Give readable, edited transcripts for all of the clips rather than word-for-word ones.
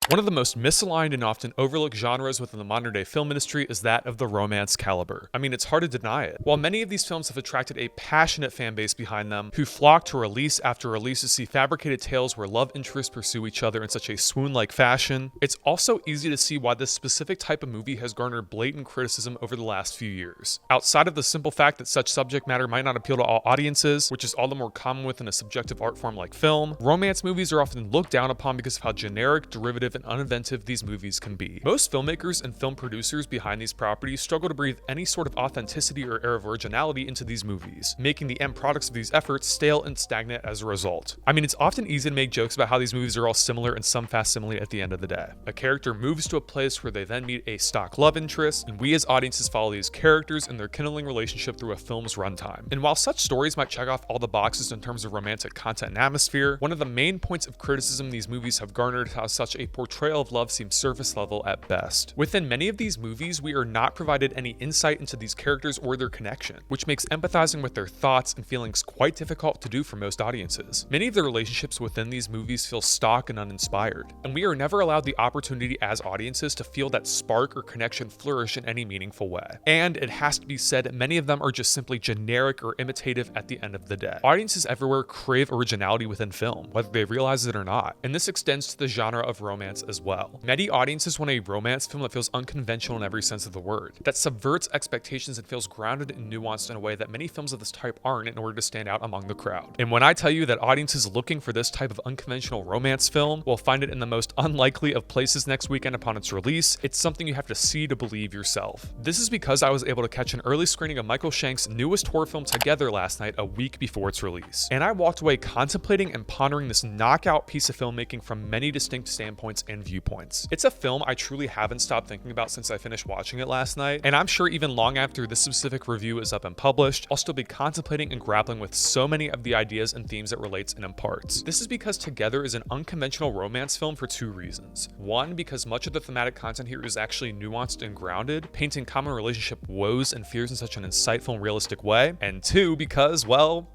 One of the most misaligned and often overlooked genres within the modern day film industry is that of the romance caliber. I mean, it's hard to deny it. While many of these films have attracted a passionate fan base behind them, who flock to release after release to see fabricated tales where love interests pursue each other in such a swoon-like fashion, it's also easy to see why this specific type of movie has garnered blatant criticism over the last few years. Outside of the simple fact that such subject matter might not appeal to all audiences, which is all the more common within a subjective art form like film, romance movies are often looked down upon because of how generic, derivative, and uninventive these movies can be. Most filmmakers and film producers behind these properties struggle to breathe any sort of authenticity or air of originality into these movies, making the end products of these efforts stale and stagnant as a result. I mean, it's often easy to make jokes about how these movies are all similar in some facsimile at the end of the day. A character moves to a place where they then meet a stock love interest, and we as audiences follow these characters and their kindling relationship through a film's runtime. And while such stories might check off all the boxes in terms of romantic content and atmosphere, one of the main points of criticism these movies have garnered is how such a portrayal of love seems surface level at best. Within many of these movies, we are not provided any insight into these characters or their connection, which makes empathizing with their thoughts and feelings quite difficult to do for most audiences. Many of the relationships within these movies feel stock and uninspired, and we are never allowed the opportunity as audiences to feel that spark or connection flourish in any meaningful way. And it has to be said, many of them are just simply generic or imitative at the end of the day. Audiences everywhere crave originality within film, whether they realize it or not, and this extends to the genre of romance as well. Many audiences want a romance film that feels unconventional in every sense of the word, that subverts expectations and feels grounded and nuanced in a way that many films of this type aren't in order to stand out among the crowd. And when I tell you that audiences looking for this type of unconventional romance film will find it in the most unlikely of places next weekend upon its release, it's something you have to see to believe yourself. This is because I was able to catch an early screening of Michael Shanks' newest horror film Together last night, a week before its release. And I walked away contemplating and pondering this knockout piece of filmmaking from many distinct standpoints and viewpoints. It's a film I truly haven't stopped thinking about since I finished watching it last night, and I'm sure even long after this specific review is up and published, I'll still be contemplating and grappling with so many of the ideas and themes it relates and imparts. This is because Together is an unconventional romance film for two reasons. One, because much of the thematic content here is actually nuanced and grounded, painting common relationship woes and fears in such an insightful and realistic way. And two, because, well,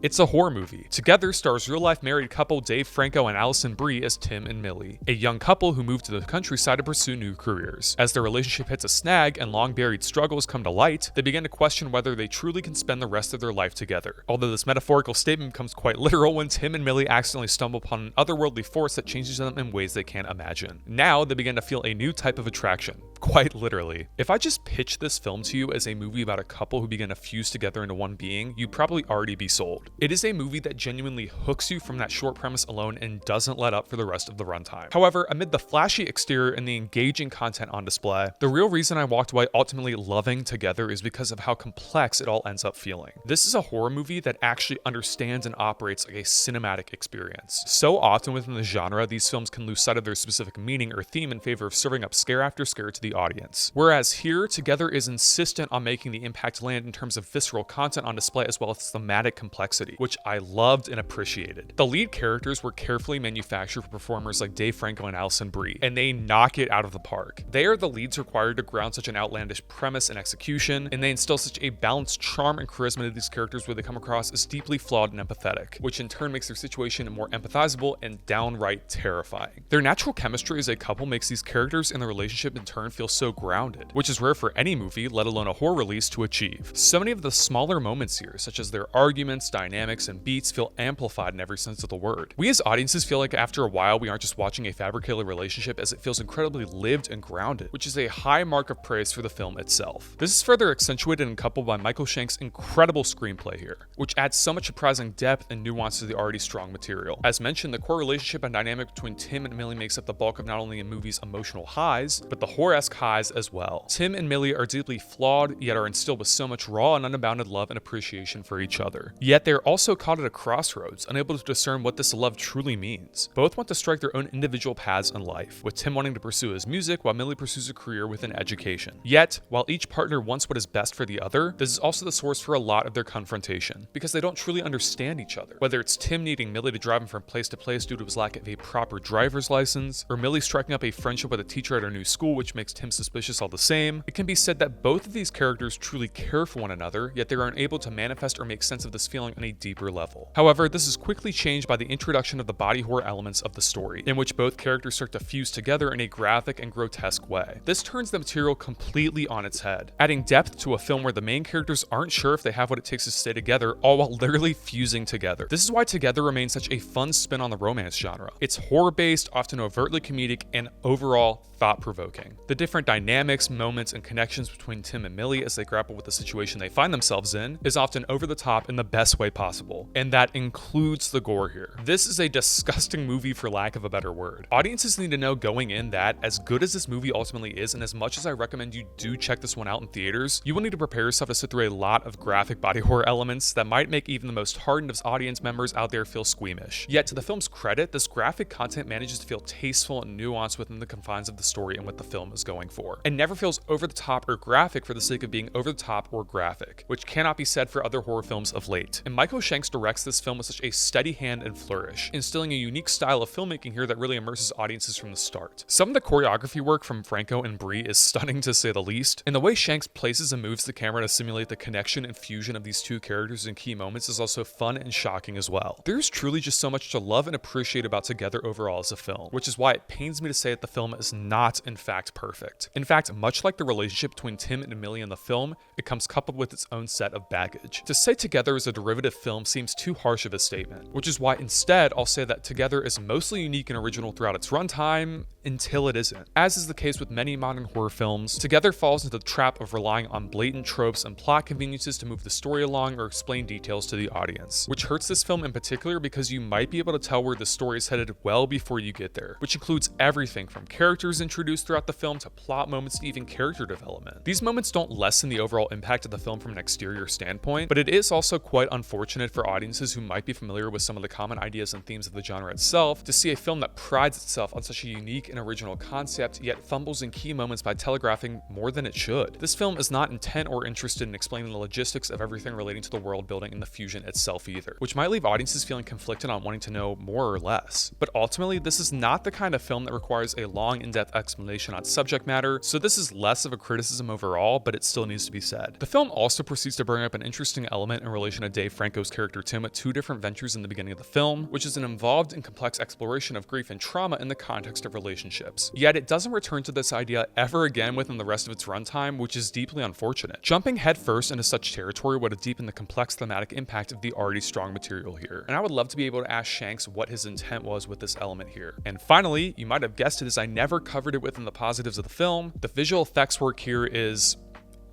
it's a horror movie. Together stars real-life married couple Dave Franco and Alison Brie as Tim and Millie, a young couple who moved to the countryside to pursue new careers. As their relationship hits a snag and long-buried struggles come to light, they begin to question whether they truly can spend the rest of their life together. Although this metaphorical statement becomes quite literal when Tim and Millie accidentally stumble upon an otherworldly force that changes them in ways they can't imagine. Now they begin to feel a new type of attraction. Quite literally. If I just pitched this film to you as a movie about a couple who begin to fuse together into one being, you'd probably already be sold. It is a movie that genuinely hooks you from that short premise alone and doesn't let up for the rest of the runtime. However, amid the flashy exterior and the engaging content on display, the real reason I walked away ultimately loving Together is because of how complex it all ends up feeling. This is a horror movie that actually understands and operates like a cinematic experience. So often within the genre, these films can lose sight of their specific meaning or theme in favor of serving up scare after scare to the audience. Whereas here, Together is insistent on making the impact land in terms of visceral content on display as well as thematic complexity, which I loved and appreciated. The lead characters were carefully manufactured for performers like Dave Franco and Alison Brie, and they knock it out of the park. They are the leads required to ground such an outlandish premise and execution, and they instill such a balanced charm and charisma to these characters where they come across as deeply flawed and empathetic, which in turn makes their situation more empathizable and downright terrifying. Their natural chemistry as a couple makes these characters and the relationship in turn feel so grounded, which is rare for any movie, let alone a horror release, to achieve. So many of the smaller moments here, such as their arguments, dynamics, and beats, feel amplified in every sense of the word. We as audiences feel like after a while we aren't just watching a fabricated relationship, as it feels incredibly lived and grounded, which is a high mark of praise for the film itself. This is further accentuated and coupled by Michael Shanks' incredible screenplay here, which adds so much surprising depth and nuance to the already strong material. As mentioned, the core relationship and dynamic between Tim and Millie makes up the bulk of not only a movie's emotional highs, but the horror-esque highs as well. Tim and Millie are deeply flawed, yet are instilled with so much raw and unbounded love and appreciation for each other. Yet they're also caught at a crossroads, unable to discern what this love truly means. Both want to strike their own individual paths in life, with Tim wanting to pursue his music while Millie pursues a career within education. Yet, while each partner wants what is best for the other, this is also the source for a lot of their confrontation, because they don't truly understand each other. Whether it's Tim needing Millie to drive him from place to place due to his lack of a proper driver's license, or Millie striking up a friendship with a teacher at her new school which makes Tim suspicious all the same. It can be said that both of these characters truly care for one another, yet they are unable to manifest or make sense of this feeling on a deeper level. However, this is quickly changed by the introduction of the body horror elements of the story, in which both characters start to fuse together in a graphic and grotesque way. This turns the material completely on its head, adding depth to a film where the main characters aren't sure if they have what it takes to stay together, all while literally fusing together. This is why Together remains such a fun spin on the romance genre. It's horror-based, often overtly comedic, and overall thought-provoking. The different dynamics, moments, and connections between Tim and Millie as they grapple with the situation they find themselves in is often over the top in the best way possible, and that includes the gore here. This is a disgusting movie for lack of a better word. Audiences need to know going in that, as good as this movie ultimately is, and as much as I recommend you do check this one out in theaters, you will need to prepare yourself to sit through a lot of graphic body horror elements that might make even the most hardened of audience members out there feel squeamish. Yet, to the film's credit, this graphic content manages to feel tasteful and nuanced within the confines of the story and what the film is going for, and never feels over the top or graphic for the sake of being over the top or graphic, which cannot be said for other horror films of late. And Michael Shanks directs this film with such a steady hand and flourish, instilling a unique style of filmmaking here that really immerses audiences from the start. Some of the choreography work from Franco and Brie is stunning to say the least, and the way Shanks places and moves the camera to simulate the connection and fusion of these two characters in key moments is also fun and shocking as well. There's truly just so much to love and appreciate about Together overall as a film, which is why it pains me to say that the film is not in fact perfect. In fact, much like the relationship between Tim and Millie in the film, it comes coupled with its own set of baggage. To say Together is a derivative film seems too harsh of a statement, which is why instead I'll say that Together is mostly unique and original throughout its runtime until it isn't. As is the case with many modern horror films, Together falls into the trap of relying on blatant tropes and plot conveniences to move the story along or explain details to the audience, which hurts this film in particular because you might be able to tell where the story is headed well before you get there, which includes everything from characters introduced throughout the film to plot moments to even character development. These moments don't lessen the overall impact of the film from an exterior standpoint, but it is also quite unfortunate for audiences who might be familiar with some of the common ideas and themes of the genre itself to see a film that prides itself on such a unique and original concept yet fumbles in key moments by telegraphing more than it should. This film is not intent or interested in explaining the logistics of everything relating to the world building and the fusion itself either, which might leave audiences feeling conflicted on wanting to know more or less. But ultimately, this is not the kind of film that requires a long, in-depth explanation on subject matter, so this is less of a criticism overall, but it still needs to be said. The film also proceeds to bring up an interesting element in relation to Dave Franco's character Tim at two different ventures in the beginning of the film, which is an involved and complex exploration of grief and trauma in the context of relationships. Yet it doesn't return to this idea ever again within the rest of its runtime, which is deeply unfortunate. Jumping headfirst into such territory would have deepened the complex thematic impact of the already strong material here, and I would love to be able to ask Shanks what his intent was with this element here. And finally, you might have guessed it as I never covered it within the positives of the film, the visual effects work here is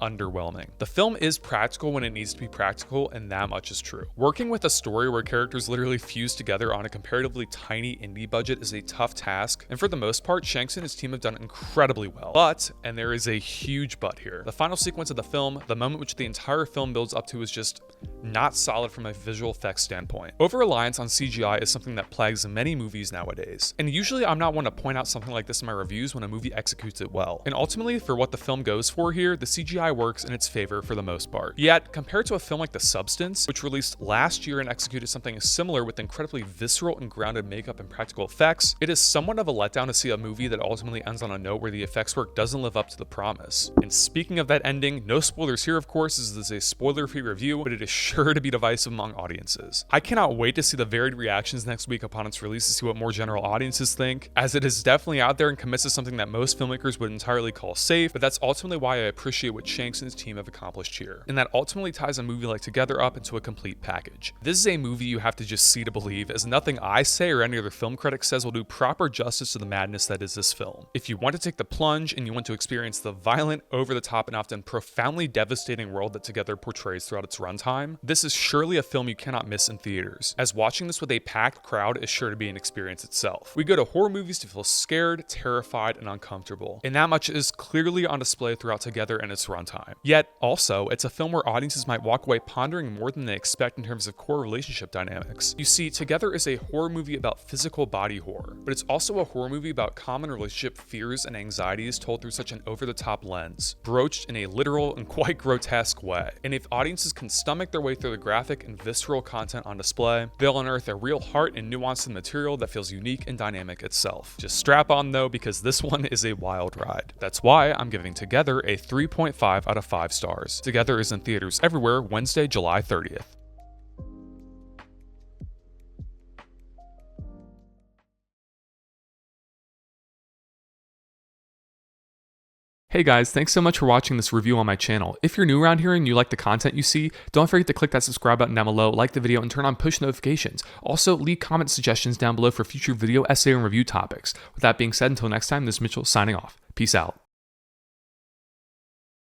underwhelming. The film is practical when it needs to be practical, and that much is true. Working with a story where characters literally fuse together on a comparatively tiny indie budget is a tough task, and for the most part, Shanks and his team have done incredibly well. But, and there is a huge but here, the final sequence of the film, the moment which the entire film builds up to, is just not solid from a visual effects standpoint. Over-reliance on CGI is something that plagues many movies nowadays, and usually I'm not one to point out something like this in my reviews when a movie executes it well. And ultimately, for what the film goes for here, the CGI works in its favor for the most part. Yet, compared to a film like The Substance, which released last year and executed something similar with incredibly visceral and grounded makeup and practical effects, it is somewhat of a letdown to see a movie that ultimately ends on a note where the effects work doesn't live up to the promise. And speaking of that ending, no spoilers here of course, as this is a spoiler-free review, but it is sure to be divisive among audiences. I cannot wait to see the varied reactions next week upon its release to see what more general audiences think, as it is definitely out there and commits to something that most filmmakers would entirely call safe, but that's ultimately why I appreciate what Shanks and his team have accomplished here, and that ultimately ties a movie like Together up into a complete package. This is a movie you have to just see to believe, as nothing I say or any other film critic says will do proper justice to the madness that is this film. If you want to take the plunge and you want to experience the violent, over-the-top, and often profoundly devastating world that Together portrays throughout its runtime, this is surely a film you cannot miss in theaters, as watching this with a packed crowd is sure to be an experience itself. We go to horror movies to feel scared, terrified, and uncomfortable, and that much is clearly on display throughout Together and its runtime. Yet, also, it's a film where audiences might walk away pondering more than they expect in terms of core relationship dynamics. You see, Together is a horror movie about physical body horror, but it's also a horror movie about common relationship fears and anxieties told through such an over-the-top lens, broached in a literal and quite grotesque way. And if audiences can stomach their way way through the graphic and visceral content on display, they'll unearth a real heart and nuance in the material that feels unique and dynamic itself. Just strap on though, because this one is a wild ride. That's why I'm giving Together a 3.5 out of 5 stars. Together is in theaters everywhere Wednesday, July 30th. Hey guys, thanks so much for watching this review on my channel. If you're new around here and you like the content you see, don't forget to click that subscribe button down below, like the video, and turn on push notifications. Also, leave comment suggestions down below for future video, essay, and review topics. With that being said, until next time, this is Mitchell signing off. Peace out.